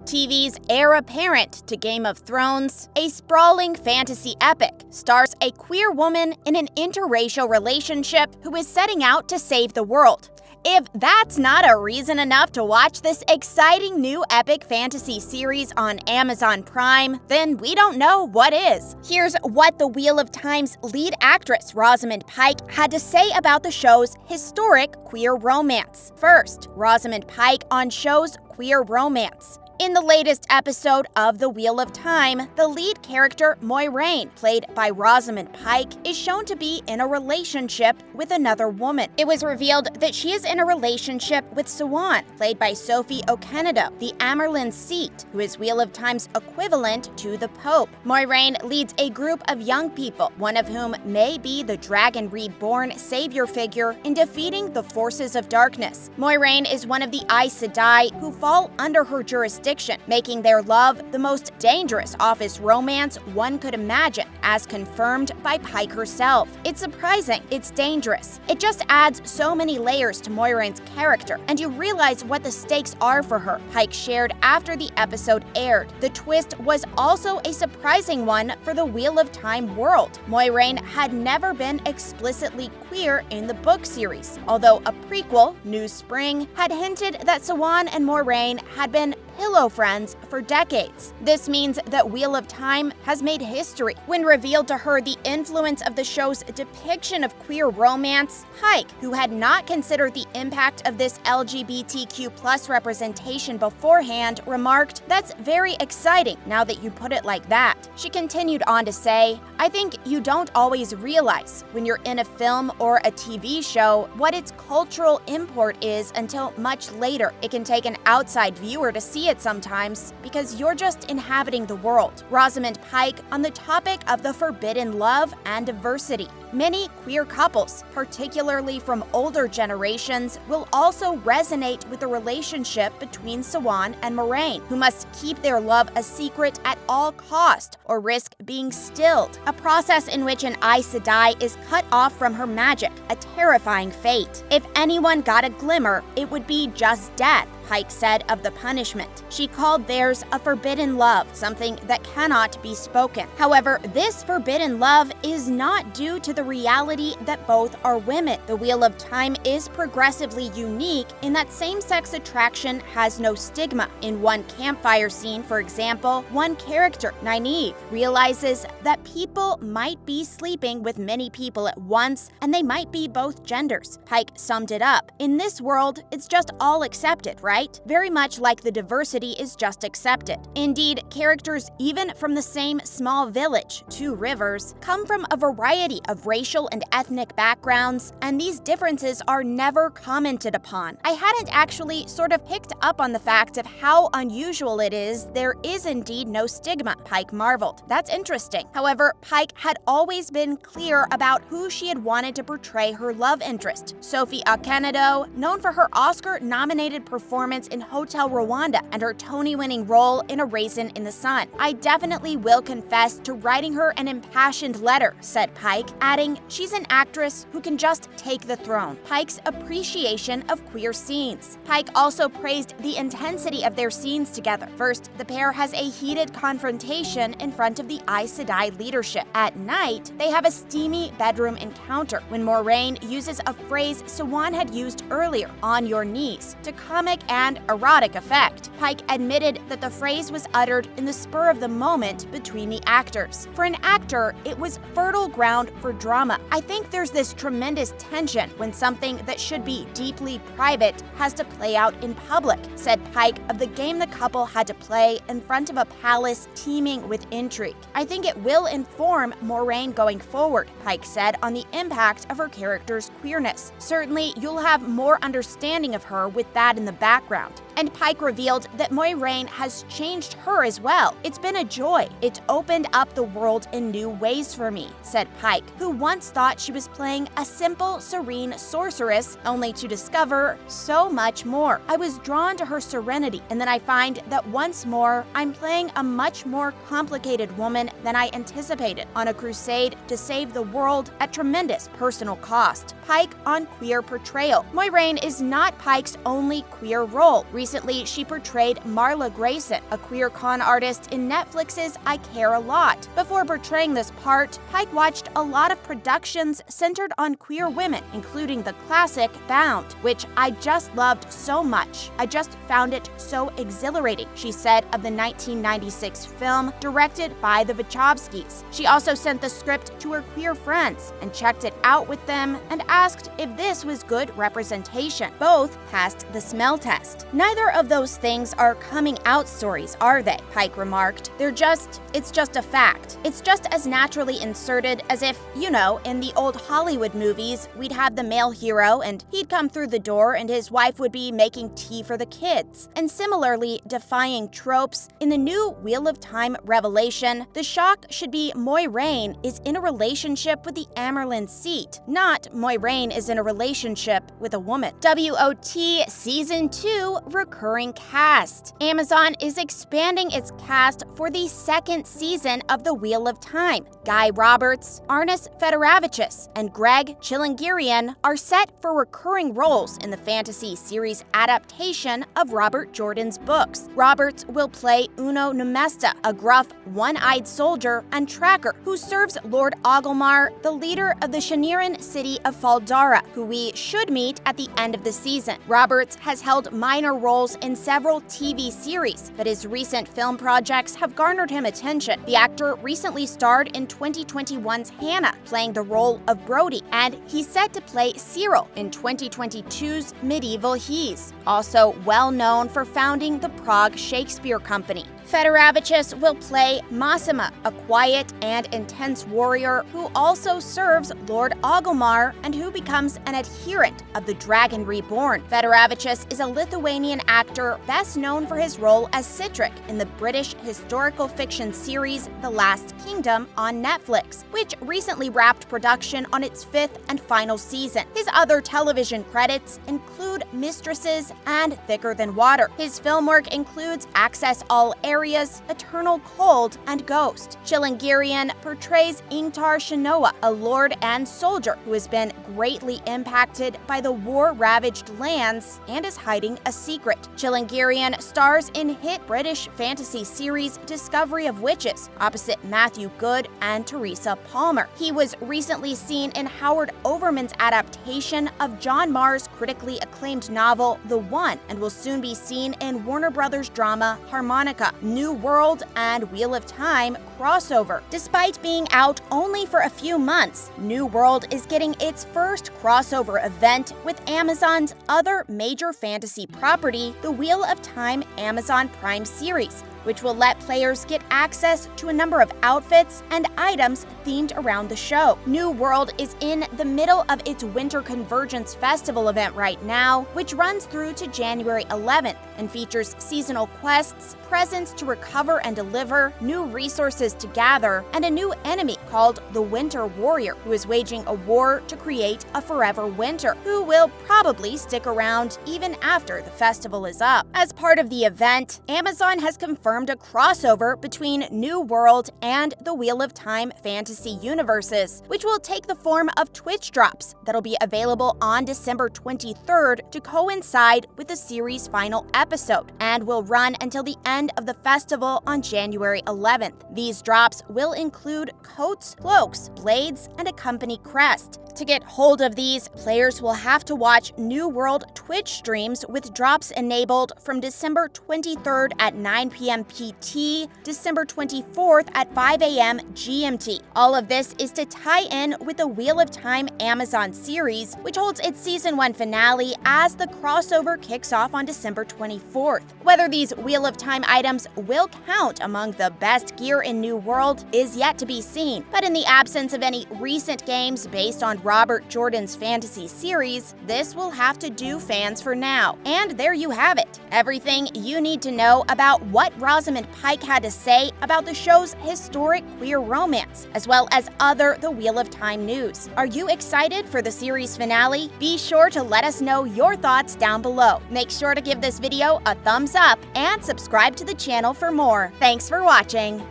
TV's heir apparent to Game of Thrones, a sprawling fantasy epic, stars a queer woman in an interracial relationship who is setting out to save the world. If that's not a reason enough to watch this exciting new epic fantasy series on Amazon Prime, then we don't know what is. Here's what the Wheel of Time's lead actress Rosamund Pike had to say about the show's historic queer romance. First, Rosamund Pike on show's queer romance. In the latest episode of The Wheel of Time, the lead character Moiraine, played by Rosamund Pike, is shown to be in a relationship with another woman. It was revealed that she is in a relationship with Siuan, played by Sophie Okonedo, the Amerlin seat, who is Wheel of Time's equivalent to the Pope. Moiraine leads a group of young people, one of whom may be the Dragon Reborn savior figure in defeating the forces of darkness. Moiraine is one of the Aes Sedai who fall under her jurisdiction, making their love the most dangerous office romance one could imagine, as confirmed by Pike herself. It's surprising, it's dangerous. It just adds so many layers to Moiraine's character, and you realize what the stakes are for her, Pike shared after the episode aired. The twist was also a surprising one for the Wheel of Time world. Moiraine had never been explicitly queer in the book series, although a prequel, New Spring, had hinted that Siuan and Moiraine had been pillow friends for decades. This means that Wheel of Time has made history. When revealed to her the influence of the show's depiction of queer romance, Pike, who had not considered the impact of this LGBTQ+ representation beforehand, remarked, "That's very exciting now that you put it like that." She continued on to say, "I think you don't always realize when you're in a film or a TV show what its cultural import is until much later. It can take an outside viewer to see it sometimes because you're just inhabiting the world." Rosamund Pike on the topic of the forbidden love and diversity. Many queer couples, particularly from older generations, will also resonate with the relationship between Siuan and Moiraine, who must keep their love a secret at all cost or risk being stilled, a process in which an Aes Sedai is cut off from her magic, a terrifying fate. If anyone got a glimmer, it would be just death, Pike said of the punishment. She called theirs a forbidden love, something that cannot be spoken. However, this forbidden love is not due to the reality that both are women. The Wheel of Time is progressively unique in that same-sex attraction has no stigma. In one campfire scene, for example, one character, Nynaeve, realizes that people might be sleeping with many people at once, and they might be both genders. Pike summed it up. In this world, it's just all accepted, right? Very much like the diversity is just accepted. Indeed, characters even from the same small village, Two Rivers, come from a variety of racial and ethnic backgrounds, and these differences are never commented upon. I hadn't actually sort of picked up on the fact of how unusual it is there is indeed no stigma, Pike marveled. That's interesting. However, Pike had always been clear about who she had wanted to portray her love interest. Sophie Okonedo, known for her Oscar-nominated performance in Hotel Rwanda and her Tony-winning role in A Raisin in the Sun. "I definitely will confess to writing her an impassioned letter," said Pike, adding, "She's an actress who can just take the throne." Pike's appreciation of queer scenes. Pike also praised the intensity of their scenes together. First, the pair has a heated confrontation in front of the Aes Sedai leadership. At night, they have a steamy bedroom encounter when Moiraine uses a phrase Siuan had used earlier, "on your knees," to comic and erotic effect. Pike admitted that the phrase was uttered in the spur of the moment between the actors. For an actor, it was fertile ground for drama. "I think there's this tremendous tension when something that should be deeply private has to play out in public," said Pike of the game the couple had to play in front of a palace teeming with intrigue. "I think it will inform Moiraine going forward," Pike said on the impact of her character's queerness. "Certainly, you'll have more understanding of her with that in the background." And Pike revealed that Moiraine has changed her as well. "It's been a joy. It's opened up the world in new ways for me," said Pike, who once thought she was playing a simple, serene sorceress, only to discover so much more. "I was drawn to her serenity, and then I find that once more, I'm playing a much more complicated woman than I anticipated, on a crusade to save the world at tremendous personal cost." Pike on queer portrayal. Moiraine is not Pike's only queer role. Recently, recently, she portrayed Marla Grayson, a queer con artist in Netflix's I Care a Lot. Before portraying this part, Pike watched a lot of productions centered on queer women, including the classic Bound, which I just loved so much. I just found it so exhilarating, she said of the 1996 film directed by the Wachowskis. She also sent the script to her queer friends and checked it out with them and asked if this was good representation. Both passed the smell test. Neither of those things are coming out stories, are they? Pike remarked. It's just a fact. It's just as naturally inserted as if, in the old Hollywood movies, we'd have the male hero and he'd come through the door and his wife would be making tea for the kids. And similarly, defying tropes, in the new Wheel of Time revelation, the shock should be Moiraine is in a relationship with the Amerlin seat, not Moiraine is in a relationship with a woman. WOT Season 2 recurring cast. Amazon is expanding its cast for the second season of The Wheel of Time. Guy Roberts, Arnis Federavicius, and Greg Chilingirian are set for recurring roles in the fantasy series adaptation of Robert Jordan's books. Roberts will play Uno Numesta, a gruff, one-eyed soldier and tracker who serves Lord Ogilmar, the leader of the Shaniran city of Faldara, who we should meet at the end of the season. Roberts has held minor roles in several TV series, but his recent film projects have garnered him attention. The actor recently starred in 2021's Hannah, playing the role of Brody, and he's set to play Cyril in 2022's Medieval He's, also well known for founding the Prague Shakespeare Company. Federavicius will play Massima, a quiet and intense warrior who also serves Lord Ogilmar and who becomes an adherent of the Dragon Reborn. Federavicius is a Lithuanian actor best known for his role as Citric in the British historical fiction series The Last Kingdom on Netflix, which recently wrapped production on its fifth and final season. His other television credits include Mistresses and Thicker Than Water. His film work includes Access All Areas, Eternal Cold, and Ghost. Chilingirian portrays Ingtar Shinoa, a lord and soldier who has been greatly impacted by the war-ravaged lands and is hiding a secret. Chilingirian stars in hit British fantasy series Discovery of Witches, opposite Matthew Good and Teresa Palmer. He was recently seen in Howard Overman's adaptation of John Marr's critically acclaimed novel The One, and will soon be seen in Warner Brothers drama Harmonica, New World, and Wheel of Time crossover. Despite being out only for a few months, New World is getting its first crossover event with Amazon's other major fantasy property, the Wheel of Time Amazon Prime series, which will let players get access to a number of outfits and items themed around the show. New World is in the middle of its Winter Convergence Festival event right now, which runs through to January 11th and features seasonal quests, presents to recover and deliver, new resources to gather, and a new enemy called the Winter Warrior, who is waging a war to create a forever winter, who will probably stick around even after the festival is up. As part of the event, Amazon has confirmed a crossover between New World and the Wheel of Time fantasy universes, which will take the form of Twitch drops that'll be available on December 23rd to coincide with the series' final episode, and will run until the end of the festival on January 11th. These drops will include coats, cloaks, blades, and a company crest. To get hold of these, players will have to watch New World Twitch streams with drops enabled from December 23rd at 9 p.m. PT, December 24th at 5 a.m. GMT. All of this is to tie in with the Wheel of Time Amazon series, which holds its Season 1 finale as the crossover kicks off on December 24th. Whether these Wheel of Time items will count among the best gear in New World is yet to be seen, but in the absence of any recent games based on Robert Jordan's fantasy series, this will have to do fans for now. And there you have it. Everything you need to know about what Rosamund Pike had to say about the show's historic queer romance, as well as other The Wheel of Time news. Are you excited for the series finale? Be sure to let us know your thoughts down below. Make sure to give this video a thumbs up and subscribe to the channel for more. Thanks for watching.